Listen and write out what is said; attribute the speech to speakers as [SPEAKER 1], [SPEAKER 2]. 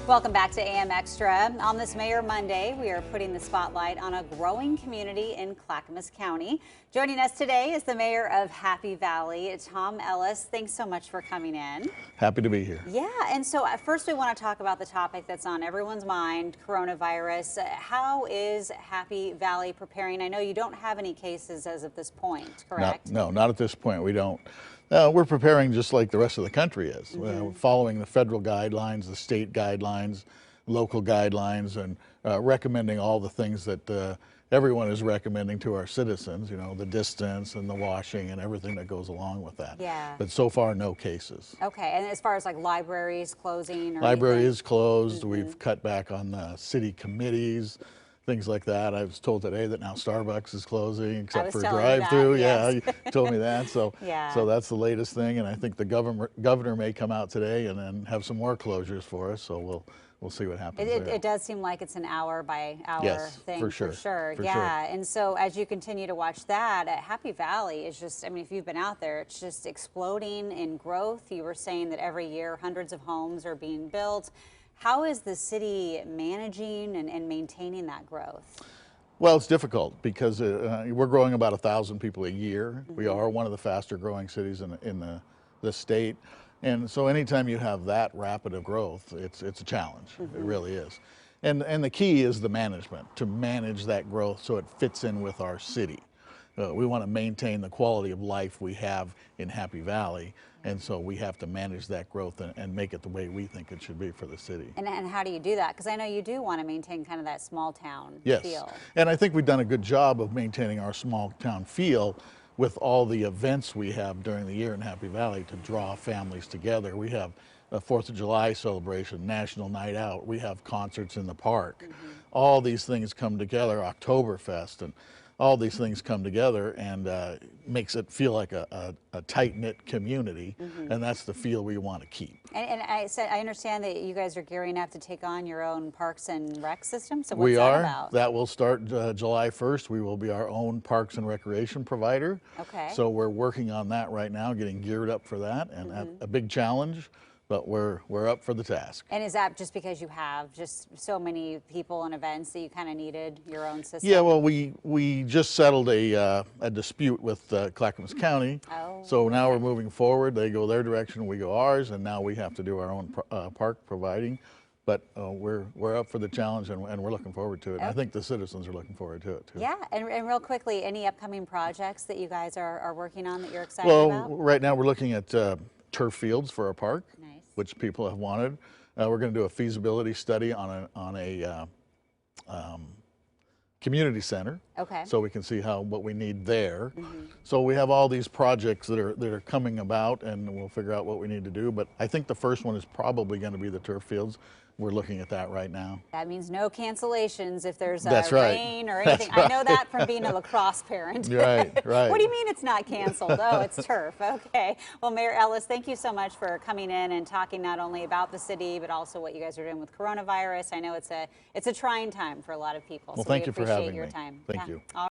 [SPEAKER 1] Welcome back to AM Extra. On this Mayor Monday, we are putting the spotlight on a growing community in Clackamas County. Joining us today is the mayor of Happy Valley, Tom Ellis. Thanks so much for coming in.
[SPEAKER 2] Happy to be here.
[SPEAKER 1] Yeah, and so first we want to talk about the topic that's on everyone's mind, coronavirus. How is Happy Valley preparing? I know you don't have any cases as of this point, correct?
[SPEAKER 2] No, not at this point. We don't. We're preparing just like the rest of the country is, following the federal guidelines, the state guidelines, local guidelines, and recommending all the things that everyone is recommending to our citizens, the distance and the washing and everything that goes along with that.
[SPEAKER 1] Yeah.
[SPEAKER 2] But so far, no cases.
[SPEAKER 1] Okay, and as far as like libraries closing or
[SPEAKER 2] Library
[SPEAKER 1] anything?
[SPEAKER 2] is closed. We've cut back on city committees, things like that. I was told today that now Starbucks is closing except for drive-through.
[SPEAKER 1] Yes.
[SPEAKER 2] Yeah, you told me that. So,
[SPEAKER 1] yeah.
[SPEAKER 2] So that's the latest thing, and I think the governor may come out today and then have some more closures for us. So we'll see what happens there.
[SPEAKER 1] It does seem like it's an hour by hour thing.
[SPEAKER 2] For sure.
[SPEAKER 1] For sure. And so as you continue to watch that, Happy Valley is just, I mean, if you've been out there, it's just exploding in growth. You were saying that every year hundreds of homes are being built. How is the city managing and maintaining that growth?
[SPEAKER 2] Well, it's difficult because we're growing about 1,000 people a year. We are one of the faster growing cities in the state. And so anytime you have that rapid of growth, it's a challenge. It really is. And the key is the management, to manage that growth so it fits in with our city. We want to maintain the quality of life we have in Happy Valley, and so we have to manage that growth and make it the way we think it should be for the city.
[SPEAKER 1] And how do you do that? Because I know you do want to maintain kind of that small town
[SPEAKER 2] feel.
[SPEAKER 1] Yes,
[SPEAKER 2] and I think we've done a good job of maintaining our small town feel with all the events we have during the year in Happy Valley to draw families together. We have a 4th of July celebration, National Night Out. We have concerts in the park. All these things come together, Oktoberfest, and all these things come together and makes it feel like a tight-knit community, and that's the feel we want to keep.
[SPEAKER 1] And I understand that you guys are gearing up to take on your own parks and rec system, so what's
[SPEAKER 2] We
[SPEAKER 1] that
[SPEAKER 2] are.
[SPEAKER 1] about?
[SPEAKER 2] That will start July 1st. We will be our own parks and recreation provider.
[SPEAKER 1] Okay.
[SPEAKER 2] So we're working on that right now, getting geared up for that, and a big challenge, but we're up for the task.
[SPEAKER 1] And is that just because you have just so many people and events that you kind of needed your own system?
[SPEAKER 2] Yeah, well, we just settled a dispute with Clackamas County.
[SPEAKER 1] Oh.
[SPEAKER 2] So now we're moving forward. They go their direction, we go ours, and now we have to do our own park providing. But we're up for the challenge, and we're looking forward to it. Okay. And I think the citizens are looking forward to it too.
[SPEAKER 1] Yeah, and real quickly, any upcoming projects that you guys are working on that you're excited about?
[SPEAKER 2] Well, right now we're looking at turf fields for our park.
[SPEAKER 1] Nice.
[SPEAKER 2] Which people have wanted. We're going to do a feasibility study on a community center.
[SPEAKER 1] Okay.
[SPEAKER 2] So we can see what we need there. So we have all these projects that are coming about, and we'll figure out what we need to do. But I think the first one is probably going to be the turf fields. We're looking at that right now.
[SPEAKER 1] That means no cancellations if there's rain or
[SPEAKER 2] That's
[SPEAKER 1] anything.
[SPEAKER 2] right.
[SPEAKER 1] I know that from being a lacrosse parent.
[SPEAKER 2] Right.
[SPEAKER 1] What do you mean it's not canceled? Oh, it's turf. Okay. Well, Mayor Ellis, thank you so much for coming in and talking not only about the city, but also what you guys are doing with coronavirus. I know it's a trying time for a lot of people.
[SPEAKER 2] Well,
[SPEAKER 1] so
[SPEAKER 2] thank you
[SPEAKER 1] we
[SPEAKER 2] for having
[SPEAKER 1] appreciate your
[SPEAKER 2] me.
[SPEAKER 1] time.
[SPEAKER 2] Thank you.